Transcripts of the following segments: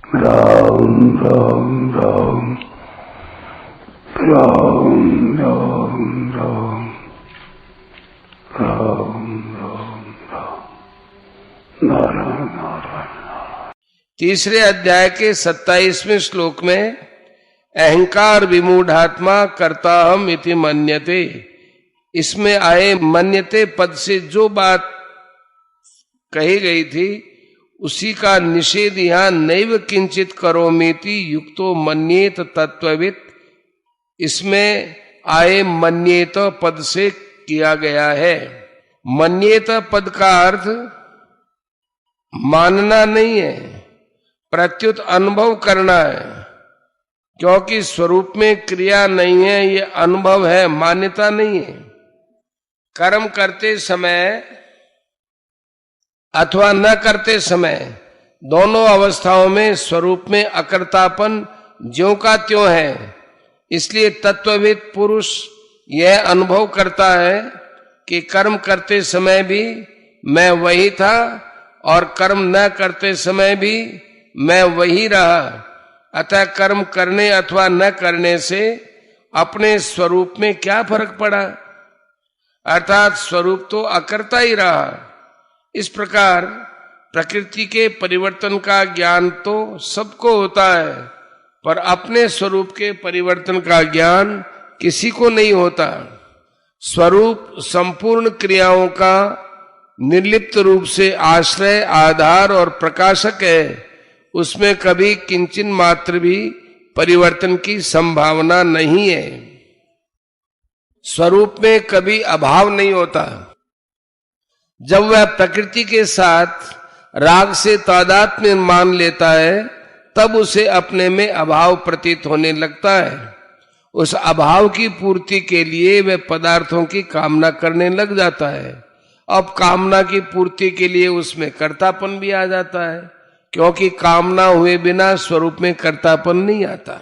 राम राम राम राम राम राम राम राम राम नारायण नारायण। तीसरे अध्याय के 27वें श्लोक में अहंकार विमूढ़ात्मा कर्ताहम इति मन्यते, इसमें आए मन्यते पद से जो बात कही गई थी उसी का निषेध यहां नैव किंचित करोमीति युक्तो मन्येत तत्ववित्, इसमें आए मन्येत पद से किया गया है। मन्येत पद का अर्थ मानना नहीं है, प्रत्युत अनुभव करना है, क्योंकि स्वरूप में क्रिया नहीं है, ये अनुभव है, मान्यता नहीं है। कर्म करते समय अथवा न करते समय दोनों अवस्थाओं में स्वरूप में अकर्तापन ज्यों का त्यों है। इसलिए तत्वविद पुरुष यह अनुभव करता है कि कर्म करते समय भी मैं वही था और कर्म न करते समय भी मैं वही रहा, अतः कर्म करने अथवा न करने से अपने स्वरूप में क्या फर्क पड़ा, अर्थात स्वरूप तो अकर्ता ही रहा। इस प्रकार प्रकृति के परिवर्तन का ज्ञान तो सबको होता है, पर अपने स्वरूप के परिवर्तन का ज्ञान किसी को नहीं होता। स्वरूप संपूर्ण क्रियाओं का निर्लिप्त रूप से आश्रय, आधार और प्रकाशक है, उसमें कभी किंचिन मात्र भी परिवर्तन की संभावना नहीं है। स्वरूप में कभी अभाव नहीं होता। जब वह प्रकृति के साथ राग से तादात्म्य मान लेता है तब उसे अपने में अभाव प्रतीत होने लगता है। उस अभाव की पूर्ति के लिए वह पदार्थों की कामना करने लग जाता है। अब कामना की पूर्ति के लिए उसमें कर्तापन भी आ जाता है, क्योंकि कामना हुए बिना स्वरूप में कर्तापन नहीं आता।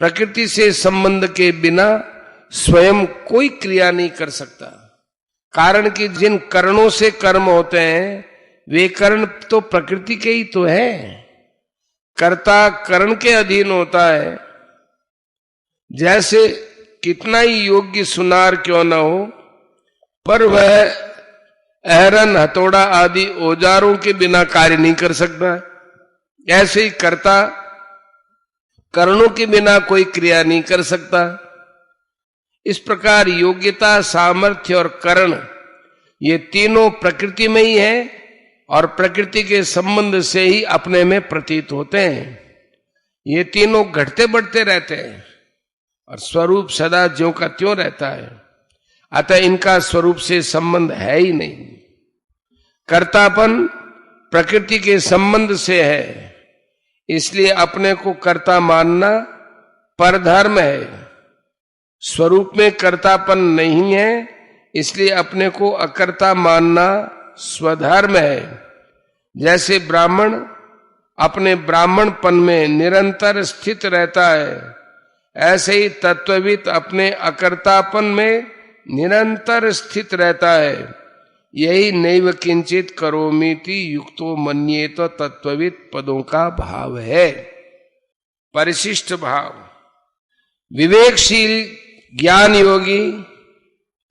प्रकृति से संबंध के बिना स्वयं कोई क्रिया नहीं कर सकता, कारण कि जिन कर्णों से कर्म होते हैं वे कर्ण तो प्रकृति के ही तो है। कर्ता कर्ण के अधीन होता है। जैसे कितना ही योग्य सुनार क्यों न हो, पर वह अहरन, हथौड़ा आदि औजारों के बिना कार्य नहीं कर सकता। ऐसे ही कर्ता कर्णों के बिना कोई क्रिया नहीं कर सकता। इस प्रकार योग्यता, सामर्थ्य और कर्ण ये तीनों प्रकृति में ही है और प्रकृति के संबंध से ही अपने में प्रतीत होते हैं। ये तीनों घटते बढ़ते रहते हैं और स्वरूप सदा ज्यों का त्यों रहता है, अतः इनका स्वरूप से संबंध है ही नहीं। कर्तापन प्रकृति के संबंध से है, इसलिए अपने को कर्ता मानना परधर्म है। स्वरूप में कर्तापन नहीं है, इसलिए अपने को अकर्ता मानना स्वधर्म है। जैसे ब्राह्मण अपने ब्राह्मणपन में निरंतर स्थित रहता है, ऐसे ही तत्वविद अपने अकर्तापन में निरंतर स्थित रहता है। यही नैव किंचित करोमीति युक्तो मन्येत तत्वविद पदों का भाव है। परिशिष्ट भाव। विवेकशील ज्ञान योगी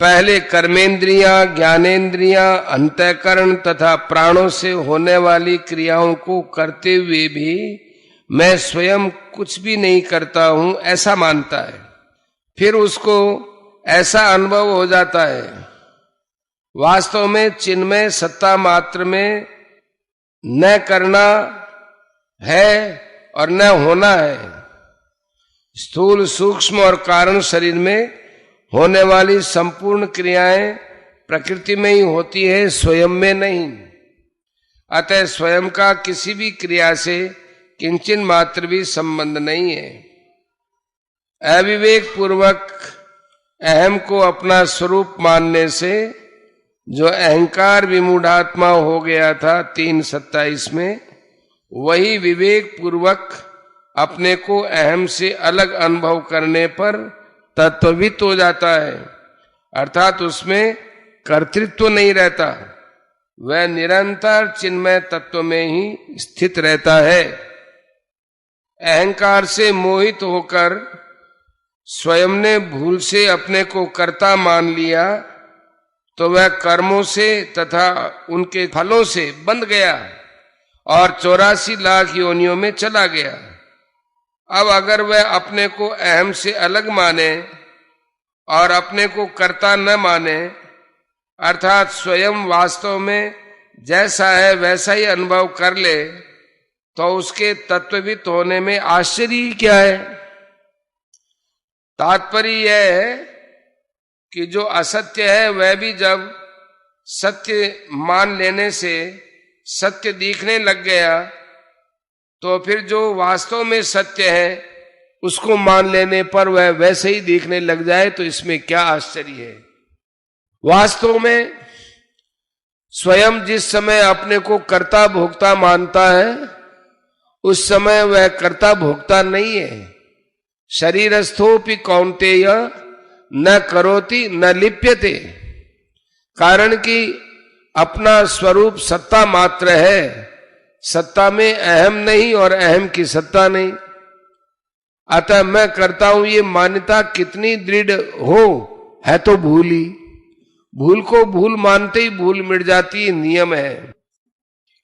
पहले कर्मेंद्रियां, ज्ञानेंद्रियां, अंतःकरण तथा प्राणों से होने वाली क्रियाओं को करते हुए भी मैं स्वयं कुछ भी नहीं करता हूं ऐसा मानता है। फिर उसको ऐसा अनुभव हो जाता है, वास्तव में चिन्मय सत्ता मात्र में न करना है और न होना है। स्थूल, सूक्ष्म और कारण शरीर में होने वाली संपूर्ण क्रियाएं प्रकृति में ही होती है, स्वयं में नहीं। अतः स्वयं का किसी भी क्रिया से किंचिन मात्र भी संबंध नहीं है। अविवेक पूर्वक अहम को अपना स्वरूप मानने से जो अहंकार विमूढ़ात्मा हो गया था 3:27 में, वही विवेक पूर्वक अपने को अहम से अलग अनुभव करने पर तत्वविद हो जाता है, अर्थात उसमें कर्तृत्व नहीं रहता, वह निरंतर चिन्मय तत्व में ही स्थित रहता है। अहंकार से मोहित होकर स्वयं ने भूल से अपने को कर्ता मान लिया तो वह कर्मों से तथा उनके फलों से बंध गया और 84 लाख योनियों में चला गया। अब अगर वह अपने को अहम से अलग माने और अपने को कर्ता न माने, अर्थात स्वयं वास्तव में जैसा है वैसा ही अनुभव कर ले, तो उसके तत्वविद होने में आश्चर्य क्या है। तात्पर्य यह है कि जो असत्य है वह भी जब सत्य मान लेने से सत्य दिखने लग गया, तो फिर जो वास्तव में सत्य है उसको मान लेने पर वह वैसे ही दिखने लग जाए, तो इसमें क्या आश्चर्य है। वास्तव में स्वयं जिस समय अपने को कर्ता भोक्ता मानता है उस समय वह कर्ता भोक्ता नहीं है। शरीरस्थोपि कौन्तेय न करोति न लिप्यते, कारण कि अपना स्वरूप सत्ता मात्र है, सत्ता में अहम नहीं और अहम की सत्ता नहीं। अतः मैं करता हूं ये मान्यता कितनी दृढ़ हो है तो भूल ही, भूल को भूल मानते ही भूल मिट जाती है, नियम है।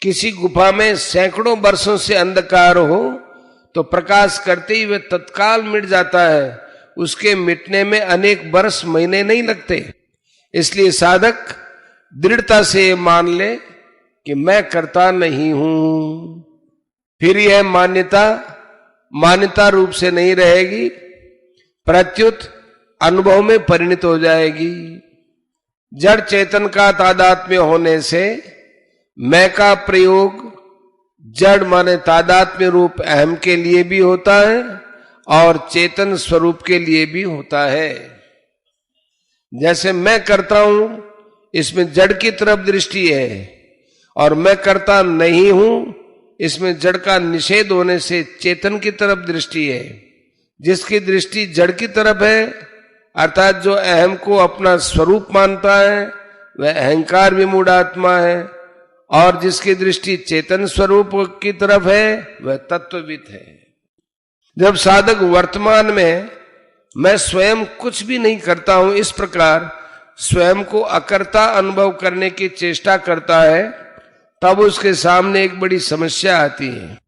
किसी गुफा में सैकड़ों वर्षों से अंधकार हो तो प्रकाश करते ही वह तत्काल मिट जाता है, उसके मिटने में अनेक वर्ष महीने नहीं लगते। इसलिए साधक दृढ़ता से मान ले कि मैं करता नहीं हूं, फिर यह मान्यता रूप से नहीं रहेगी, प्रत्युत अनुभव में परिणत हो जाएगी। जड़ चेतन का तादात्म्य होने से मैं का प्रयोग जड़ माने तादात्म्य रूप अहम के लिए भी होता है और चेतन स्वरूप के लिए भी होता है। जैसे मैं करता हूं इसमें जड़ की तरफ दृष्टि है और मैं करता नहीं हूं इसमें जड़ का निषेध होने से चेतन की तरफ दृष्टि है। जिसकी दृष्टि जड़ की तरफ है, अर्थात जो अहम को अपना स्वरूप मानता है, वह अहंकार विमूढ़ आत्मा है, और जिसकी दृष्टि चेतन स्वरूप की तरफ है वह तत्वविद है। जब साधक वर्तमान में मैं स्वयं कुछ भी नहीं करता हूं इस प्रकार स्वयं को अकर्ता अनुभव करने की चेष्टा करता है, तब उसके सामने एक बड़ी समस्या आती है।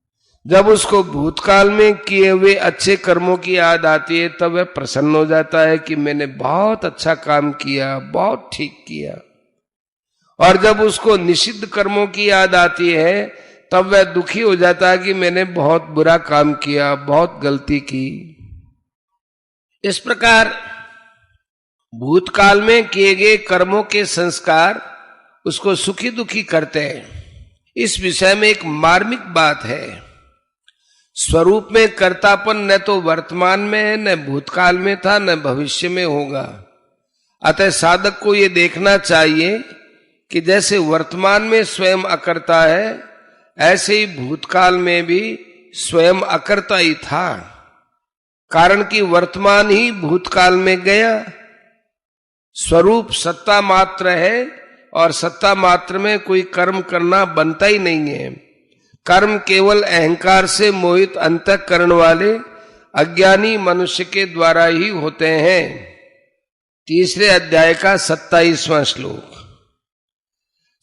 जब उसको भूतकाल में किए हुए अच्छे कर्मों की याद आती है तब वह प्रसन्न हो जाता है कि मैंने बहुत अच्छा काम किया, बहुत ठीक किया। और जब उसको निषिद्ध कर्मों की याद आती है तब वह दुखी हो जाता है कि मैंने बहुत बुरा काम किया, बहुत गलती की। इस प्रकार भूतकाल में किए गए कर्मों के संस्कार उसको सुखी दुखी करते हैं। इस विषय में एक मार्मिक बात है। स्वरूप में कर्तापन न तो वर्तमान में है, न भूतकाल में था, न भविष्य में होगा। अतः साधक को यह देखना चाहिए कि जैसे वर्तमान में स्वयं अकर्ता है, ऐसे ही भूतकाल में भी स्वयं अकर्ता ही था, कारण कि वर्तमान ही भूतकाल में गया। स्वरूप सत्ता मात्र है और सत्ता मात्र में कोई कर्म करना बनता ही नहीं है। कर्म केवल अहंकार से मोहित अंतःकरण वाले अज्ञानी मनुष्य के द्वारा ही होते हैं। 3 अध्याय का 27वां श्लोक।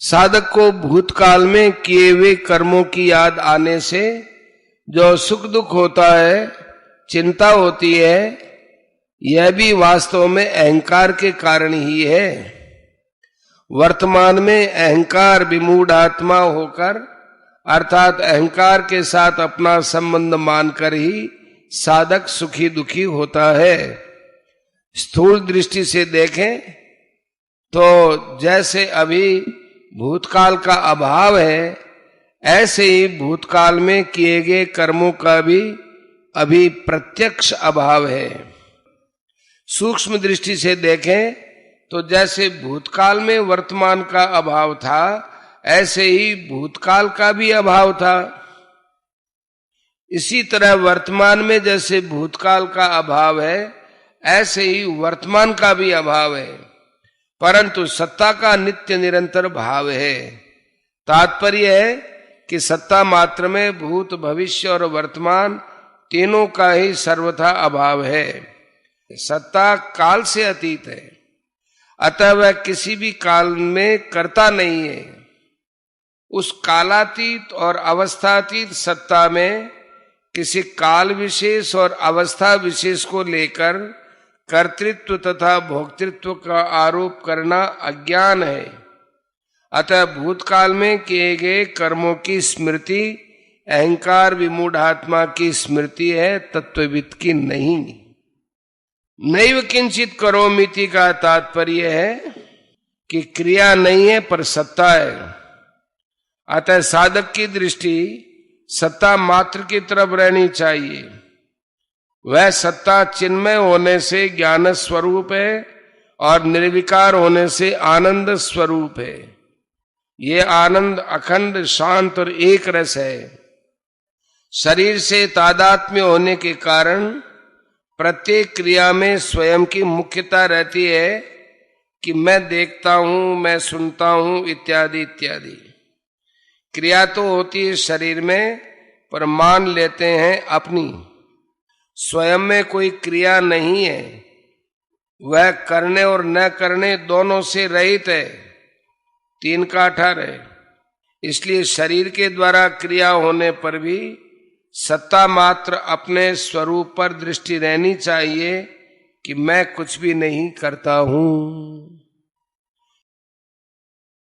साधक को भूतकाल में किए हुए कर्मों की याद आने से जो सुख दुख होता है, चिंता होती है, यह भी वास्तव में अहंकार के कारण ही है। वर्तमान में अहंकार विमूढ़ आत्मा होकर, अर्थात अहंकार के साथ अपना संबंध मानकर ही साधक सुखी दुखी होता है। स्थूल दृष्टि से देखें तो जैसे अभी भूतकाल का अभाव है, ऐसे ही भूतकाल में किए गए कर्मों का भी अभी प्रत्यक्ष अभाव है। सूक्ष्म दृष्टि से देखें तो जैसे भूतकाल में वर्तमान का अभाव था, ऐसे ही भूतकाल का भी अभाव था। इसी तरह वर्तमान में जैसे भूतकाल का अभाव है, ऐसे ही वर्तमान का भी अभाव है, परंतु सत्ता का नित्य निरंतर भाव है। तात्पर्य है कि सत्ता मात्र में भूत भविष्य और वर्तमान तीनों का ही सर्वथा अभाव है। सत्ता काल से अतीत है, अतः वह किसी भी काल में कर्ता नहीं है। उस कालातीत और अवस्थातीत सत्ता में किसी काल विशेष और अवस्था विशेष को लेकर कर्तृत्व तथा भोक्तृत्व का आरोप करना अज्ञान है। अतः भूतकाल में किए गए कर्मों की स्मृति अहंकार विमूढ़ात्मा की स्मृति है, तत्वविद की नहीं। नैव किंचित करोमीति का तात्पर्य है कि क्रिया नहीं है पर सत्ता है। अतः साधक की दृष्टि सत्ता मात्र की तरफ रहनी चाहिए। वह सत्ता चिन्मय होने से ज्ञान स्वरूप है और निर्विकार होने से आनंद स्वरूप है। ये आनंद अखंड शांत और एक रस है। शरीर से तादात्म्य होने के कारण प्रत्येक क्रिया में स्वयं की मुख्यता रहती है कि मैं देखता हूं, मैं सुनता हूं इत्यादि इत्यादि। क्रिया तो होती है शरीर में, पर मान लेते हैं अपनी। स्वयं में कोई क्रिया नहीं है, वह करने और न करने दोनों से रहित है, 3 का 18 है। इसलिए शरीर के द्वारा क्रिया होने पर भी सत्ता मात्र अपने स्वरूप पर दृष्टि रहनी चाहिए कि मैं कुछ भी नहीं करता हूं।